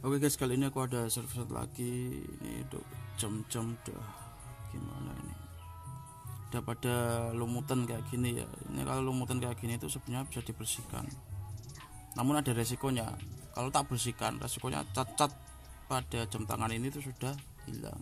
Oke guys, kali ini aku ada servis lagi. Ini untuk jam-jam dah gimana ini, udah pada lumutan kayak gini ya. Ini kalau lumutan kayak gini itu sebenarnya bisa dibersihkan, namun ada resikonya. Kalau tak bersihkan, resikonya cat-cat pada jam tangan ini tuh sudah hilang.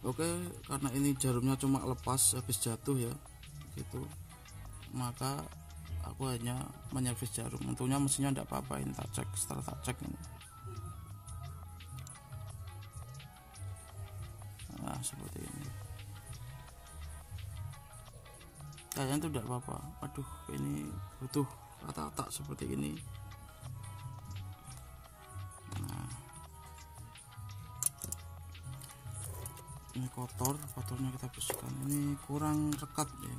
Oke, karena ini jarumnya cuma lepas habis jatuh ya gitu, maka aku hanya menyervis jarum. Untungnya mesinnya tidak apa-apa. Ini tak cek, setelah tak cek ini, nah seperti ini, kayaknya itu tidak apa-apa. Aduh, ini butuh rata-rata seperti ini. Nah, ini kotornya kita bersihkan. Ini kurang rekat ya,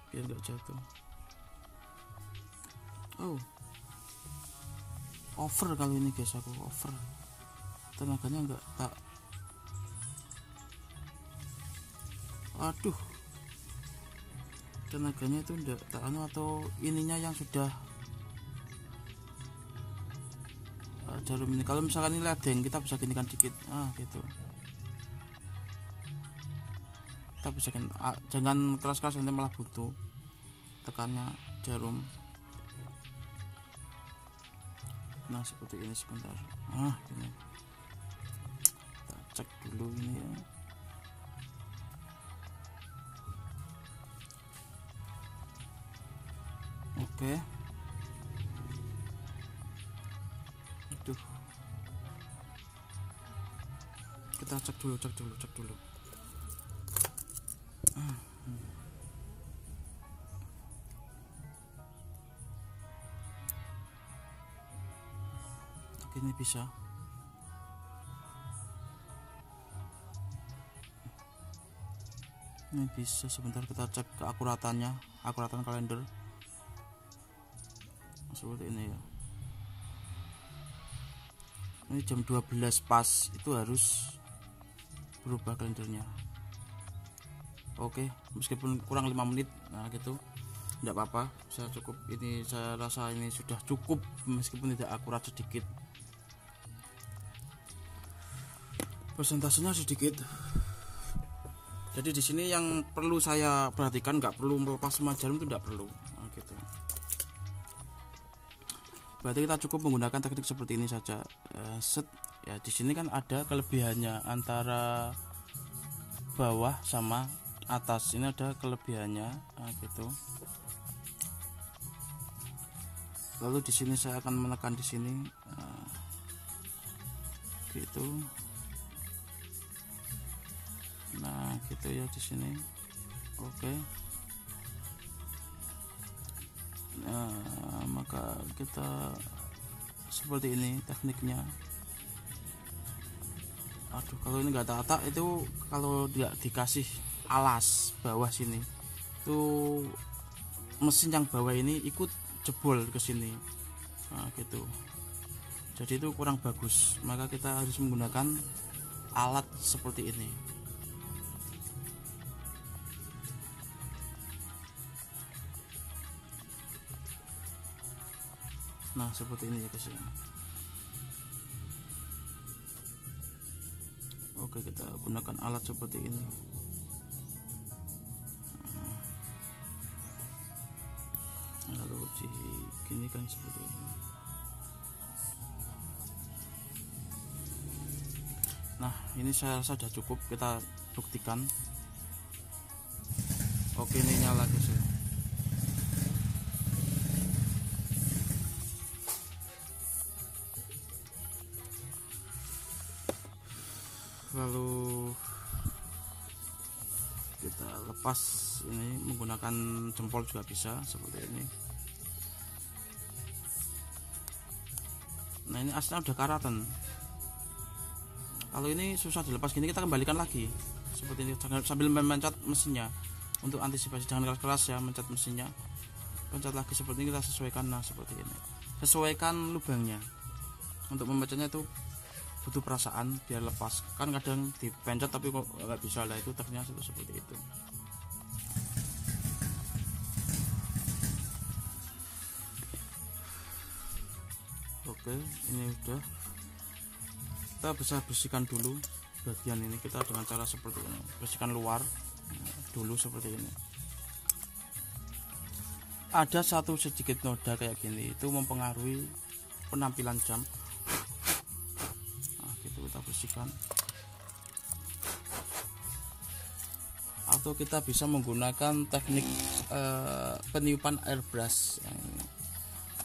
biar nggak jatuh. Oh, over kali ini guys, aku over, tenaganya enggak tak. Aduh, tenaganya itu enggak tak anu, atau ininya yang sudah jarum ini. Kalau misalkan ini ledeng, kita bisa ginikan dikit, gitu. Kita bisa jangan keras-keras, nanti malah buntu tekannya jarum. Nah seperti ini, sebentar. Ini kita cek dulu ini ya. Oke. Aduh, kita cek dulu. Ini bisa. Ini bisa, sebentar kita cek keakuratannya, akuratan kalender. Seperti ini ya. Ini jam 12 pas, itu harus berubah kalendernya. Oke, meskipun kurang 5 menit, nah gitu, tidak apa-apa, saya cukup. Ini saya rasa ini sudah cukup, meskipun tidak akurat sedikit. Persentasenya sedikit. Jadi di sini yang perlu saya perhatikan, nggak perlu melepas semua jarum, itu tidak perlu. Nah, gitu. Berarti kita cukup menggunakan teknik seperti ini saja. Set ya, di sini kan ada kelebihannya antara bawah sama atas. Ini ada kelebihannya, gitu. Lalu di sini saya akan menekan di sini, gitu. Nah gitu ya di sini. Oke. Nah maka kita seperti ini tekniknya. Aduh, kalau ini nggak tak itu, kalau tidak dikasih alas bawah sini, itu mesin yang bawah ini ikut jebol ke sini. Nah gitu, jadi itu kurang bagus. Maka kita harus menggunakan alat seperti ini. Nah seperti ini ya guys ya. Oke, kita gunakan alat seperti ini. Lalu diginikan seperti ini. Nah ini saya rasa sudah cukup, kita buktikan. Oke, ini nyala guys ya. Lalu kita lepas ini menggunakan jempol juga bisa, seperti ini. Nah ini aslinya udah karatan. Kalau ini susah dilepas gini, kita kembalikan lagi seperti ini sambil memencet mesinnya. Untuk antisipasi, jangan keras-keras ya mencet mesinnya, pencet lagi seperti ini, kita sesuaikan. Nah seperti ini, sesuaikan lubangnya. Untuk memecatnya itu butuh perasaan biar lepas, kan kadang dipencet tapi kok nggak bisa lah. Itu ternyata seperti itu. Oke, ini udah. Kita bisa bersihkan dulu bagian ini kita dengan cara seperti ini. Bersihkan luar dulu seperti ini. Ada satu sedikit noda kayak gini, itu mempengaruhi penampilan jam. Nah, gitu kita bersihkan. Atau kita bisa menggunakan teknik peniupan airbrush.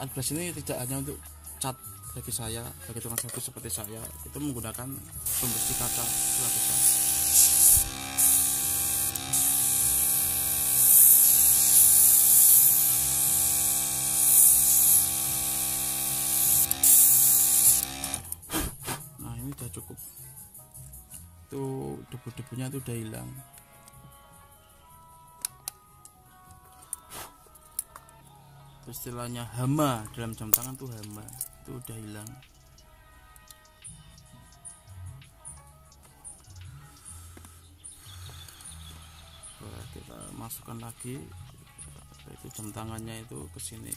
Airbrush ini tidak hanya untuk cat, bagi saya, bagi tukang servis seperti saya, itu menggunakan pembersih kaca juga bisa. Nah, ini udah cukup. Tuh debu-debunya tuh udah hilang. Istilahnya hama dalam jam tangan tuh hama itu udah hilang. Nah, kita masukkan lagi itu jam tangannya itu ke sini.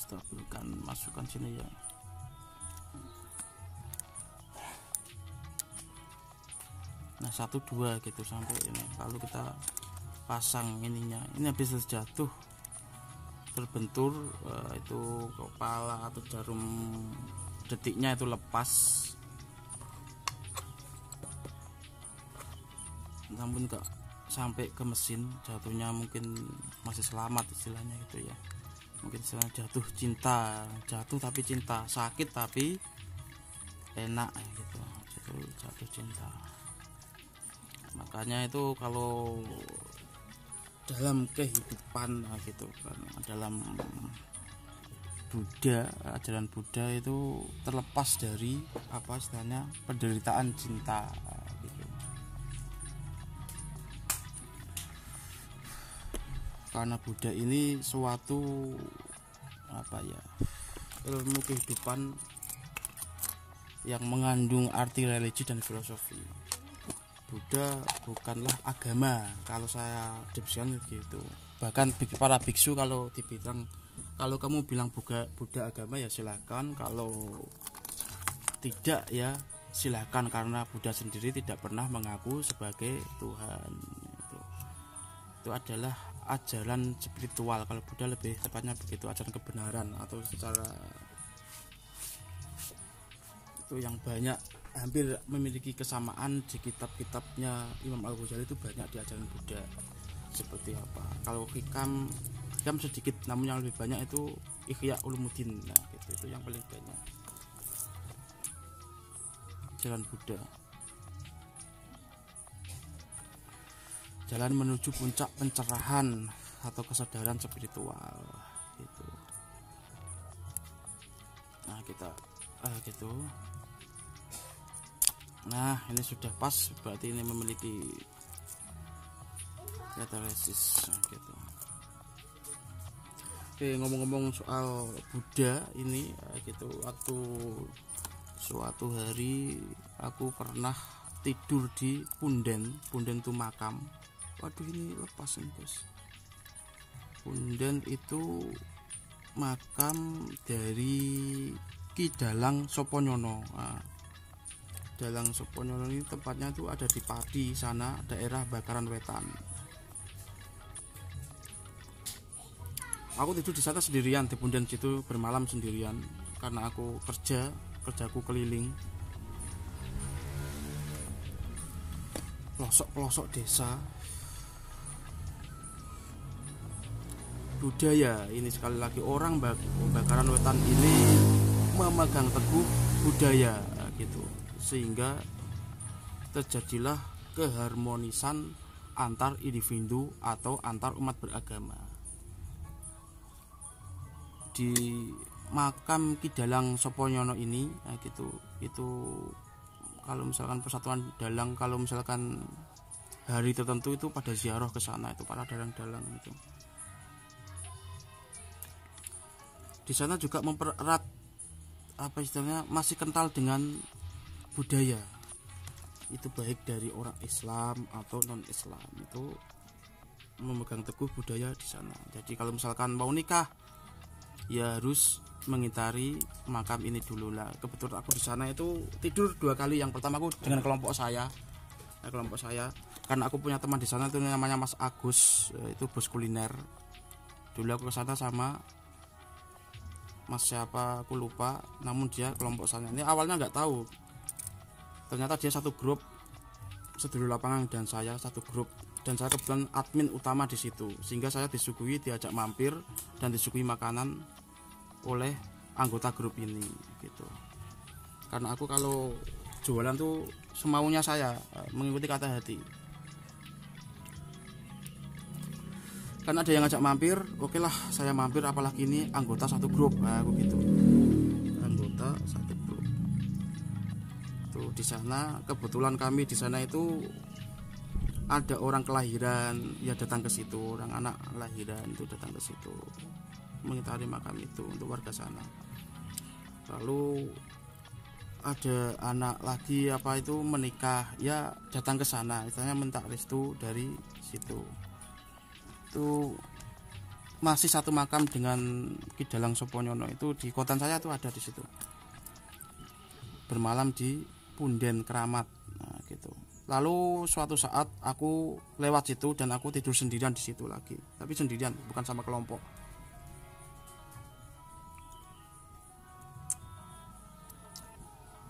Stabilkan, masukkan sini ya. Nah 1 2 gitu sampai ini. Lalu kita pasang ininya. Ini habis terjatuh terbentur itu kepala atau jarum detiknya itu lepas. Namun enggak sampai ke mesin, jatuhnya mungkin masih selamat istilahnya gitu ya. Mungkin istilahnya jatuh cinta, jatuh tapi cinta, sakit tapi enak gitu. Jatuh cinta. Makanya itu kalau dalam kehidupan gitu kan, dalam Buddha, ajaran Buddha itu terlepas dari apa istilahnya penderitaan cinta gitu. Karena Buddha ini suatu apa ya, ilmu kehidupan yang mengandung arti religi dan filosofi. Buddha bukanlah agama kalau saya definisikan gitu. Bahkan para biksu kalau dibilang, kalau kamu bilang Buddha agama ya silakan, kalau tidak ya silakan, karena Buddha sendiri tidak pernah mengaku sebagai Tuhan. Itu adalah ajaran spiritual. Kalau Buddha lebih tepatnya begitu, ajaran kebenaran, atau secara itu yang banyak hampir memiliki kesamaan di kitab-kitabnya Imam Al-Ghazali itu banyak di ajaran Buddha. Seperti apa? Kalau hikam sedikit, namun yang lebih banyak itu Ihya Ulumuddin. Nah, gitu, itu yang paling banyak. Jalan Buddha. Jalan menuju puncak pencerahan atau kesadaran spiritual gitu. Nah, kita gitu. Nah, ini sudah pas, berarti ini memiliki kataresis gitu. Oke, ngomong-ngomong soal Buddha ini gitu, waktu suatu hari aku pernah tidur di punden itu makam. Waduh, ini lepas nih guys. Punden itu makam dari Ki Dalang Soponyono. Nah, Dalang Soponyono ini tempatnya tuh ada di Pati sana, daerah Bakaran Wetan. Aku tidur di sana sendirian, di punden situ bermalam sendirian karena aku kerjaku keliling pelosok-pelosok desa. Budaya ini sekali lagi, orang Bakaran Wetan ini memegang teguh budaya gitu, sehingga terjadilah keharmonisan antar individu atau antar umat beragama. Di makam Ki Dalang Soponyono ini gitu, itu kalau misalkan persatuan dalang, kalau misalkan hari tertentu itu pada ziarah ke sana, itu para dalang-dalang itu. Di sana juga mempererat apa istilahnya, masih kental dengan budaya. Itu baik dari orang Islam atau non Islam, itu memegang teguh budaya di sana. Jadi kalau misalkan mau nikah ya harus mengitari makam ini dulu lah. Kebetulan aku di sana itu tidur 2 kali. Yang pertama aku dengan kelompok saya, karena aku punya teman di sana itu namanya Mas Agus, itu bos kuliner. Dulu aku ke sana sama Mas siapa aku lupa, namun dia kelompok sana. Ini awalnya nggak tahu, ternyata dia satu grup, sedulur lapangan dan saya satu grup, dan saya kebetulan admin utama di situ, sehingga saya disuguhi, diajak mampir dan disuguhi makanan oleh anggota grup ini gitu. Karena aku kalau jualan tuh semaunya saya, mengikuti kata hati. Karena ada yang ngajak mampir, oke lah saya mampir, apalagi ini anggota satu grup, aku gitu. Anggota satu grup. Tuh di sana kebetulan kami di sana itu ada orang kelahiran, ya datang ke situ, orang anak lahiran itu datang ke situ mengitari makam itu untuk warga sana. Lalu ada anak lagi apa itu menikah, ya datang ke sana, istilahnya minta restu dari situ. Itu masih satu makam dengan Ki Dalang Soponyono, itu di kota saya tuh ada di situ. Bermalam di Punden Keramat, nah gitu. Lalu suatu saat aku lewat situ dan aku tidur sendirian di situ lagi, tapi sendirian, bukan sama kelompok.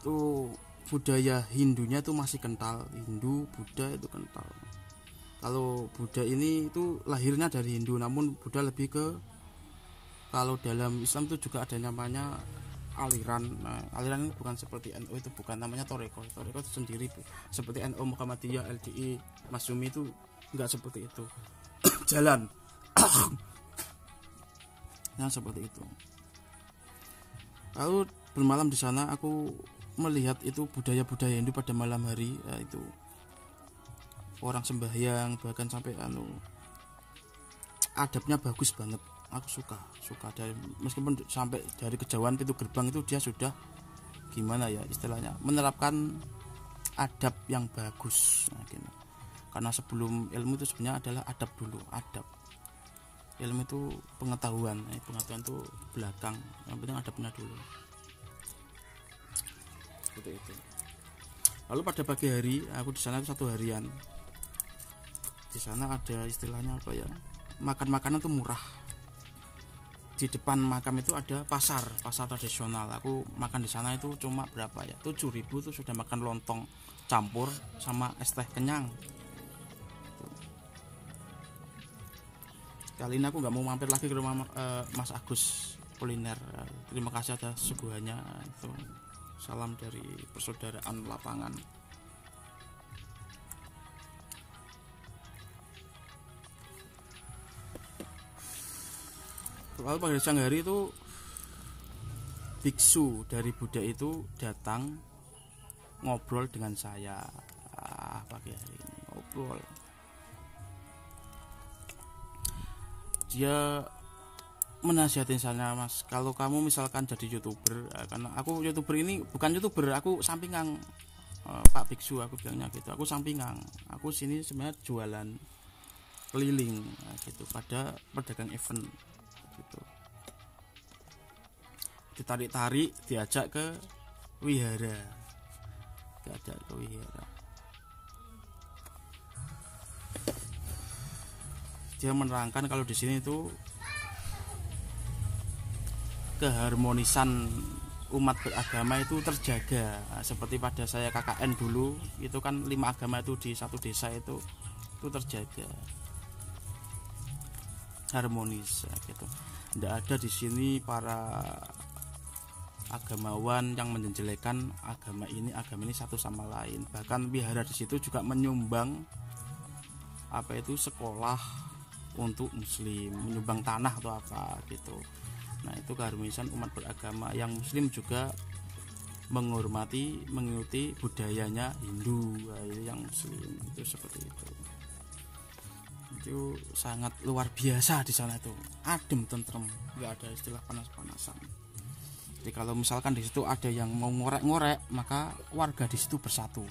Itu budaya Hindunya itu masih kental, Hindu Buddha itu kental. Kalau Buddha ini itu lahirnya dari Hindu, namun Buddha lebih ke, kalau dalam Islam itu juga ada namanya aliran. Nah, aliran ini bukan seperti NU, itu bukan namanya Toreko. Toreko itu sendiri, seperti NU, Muhammadiyah, LDI, Masyumi itu enggak seperti itu. Jalan. Nah, seperti itu. Lalu bermalam di sana aku melihat itu budaya-budaya Hindu pada malam hari, itu orang sembahyang, bahkan sampai adabnya bagus banget. Aku suka dari, meskipun sampai dari kejauhan pintu gerbang itu dia sudah gimana ya istilahnya, menerapkan adab yang bagus. Nah, gini. Karena sebelum ilmu itu sebenarnya adalah adab dulu, adab. Ilmu itu pengetahuan, pengetahuan itu belakang, yang penting adabnya dulu. Seperti itu. Lalu pada pagi hari aku di sana itu 1 harian. Di sana ada istilahnya apa ya, makan makanan tuh murah. Di depan makam itu ada pasar tradisional. Aku makan di sana itu cuma berapa ya, 7.000 tuh sudah makan lontong campur sama es teh, kenyang. Kali ini aku nggak mau mampir lagi ke rumah Mas Agus kuliner. Terima kasih atas suguhannya itu. Salam dari persaudaraan lapangan. Lalu pada siang hari itu biksu dari Buddha itu datang ngobrol dengan saya. Pagi hari ini ngobrol. Dia menasihatin saya, Mas, kalau kamu misalkan jadi YouTuber, karena aku YouTuber ini bukan YouTuber, aku sampingan, Pak Biksu, aku bilangnya gitu. Aku sampingan. Aku sini sebenarnya jualan keliling gitu pada pedagang event gitu. Ditarik-tarik, diajak ke wihara. Dia menerangkan kalau di sini itu keharmonisan umat beragama itu terjaga. Seperti pada saya KKN dulu, itu kan 5 agama itu di satu desa itu terjaga. Harmonis gitu. Tidak ada di sini para agamawan yang menjelekkan agama ini satu sama lain. Bahkan wihara di situ juga menyumbang sekolah untuk muslim, menyumbang tanah atau apa gitu. Nah, itu keharmonisan umat beragama. Yang muslim juga menghormati, mengikuti budayanya Hindu, yang muslim itu seperti itu. Itu sangat luar biasa di sana, itu adem, tentrem, nggak ada istilah panas-panasan. Jadi kalau misalkan di situ ada yang mau ngorek-ngorek, maka warga di situ bersatu.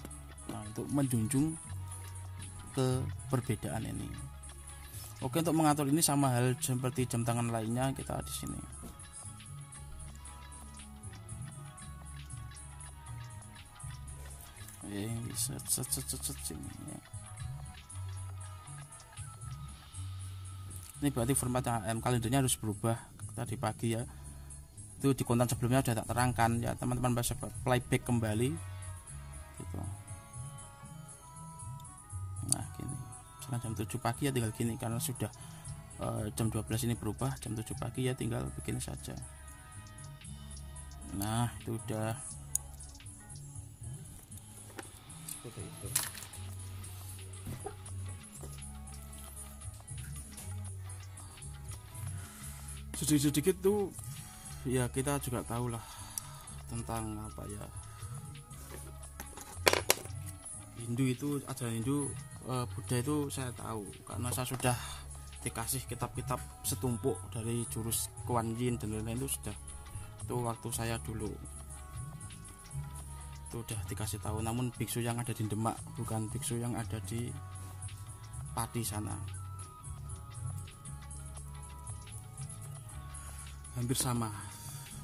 Nah, untuk menjunjung keberbedaan ini. Oke, untuk mengatur ini sama hal seperti jam tangan lainnya, kita di sini. Ini berarti formatnya HM, kalendernya harus berubah tadi pagi ya. Itu di konten sebelumnya sudah tak terangkan ya, teman-teman bisa playback kembali gitu. Nah gini, misalkan jam 7 pagi ya tinggal gini, karena sudah jam 12 ini berubah, jam 7 pagi ya tinggal bikin saja. Nah itu udah seperti itu. Sedikit-sedikit tuh ya kita juga tahu lah tentang apa ya, Hindu itu, ajaran Hindu, Buddha itu saya tahu karena saya sudah dikasih kitab-kitab setumpuk dari jurus Kuan Yin dan lain-lain. Itu sudah, itu waktu saya dulu itu udah dikasih tahu. Namun biksu yang ada di Demak, bukan biksu yang ada di Pati sana. Hampir sama.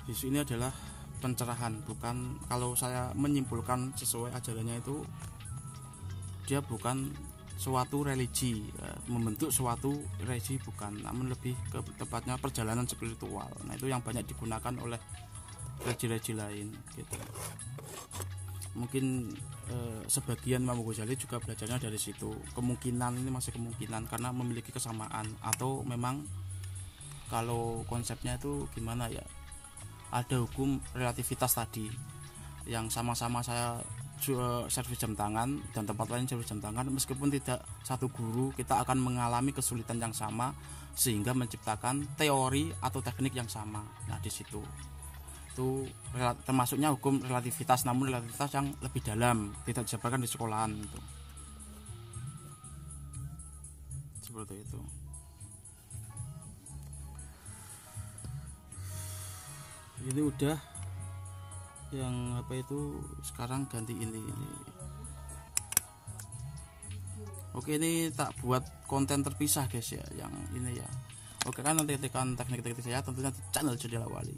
Biksu ini adalah pencerahan, bukan, kalau saya menyimpulkan sesuai ajarannya itu dia bukan suatu religi, membentuk suatu religi bukan, namun lebih ke tepatnya perjalanan spiritual. Nah itu yang banyak digunakan oleh religi-religi lain gitu. Mungkin sebagian Imam Ghazali juga belajarnya dari situ. Kemungkinan ini masih kemungkinan karena memiliki kesamaan, atau memang kalau konsepnya itu gimana ya, ada hukum relativitas tadi yang sama-sama saya servis jam tangan dan tempat lain servis jam tangan, meskipun tidak satu guru kita akan mengalami kesulitan yang sama sehingga menciptakan teori atau teknik yang sama. Nah di situ itu termasuknya hukum relativitas, namun relativitas yang lebih dalam, tidak dijabarkan di sekolahan itu. Seperti itu. Ini udah yang apa itu, sekarang ganti ini. Oke, ini tak buat konten terpisah guys ya, yang ini ya. Oke kan, nanti tekan teknik-teknik saya tentunya di channel Jendela Wali.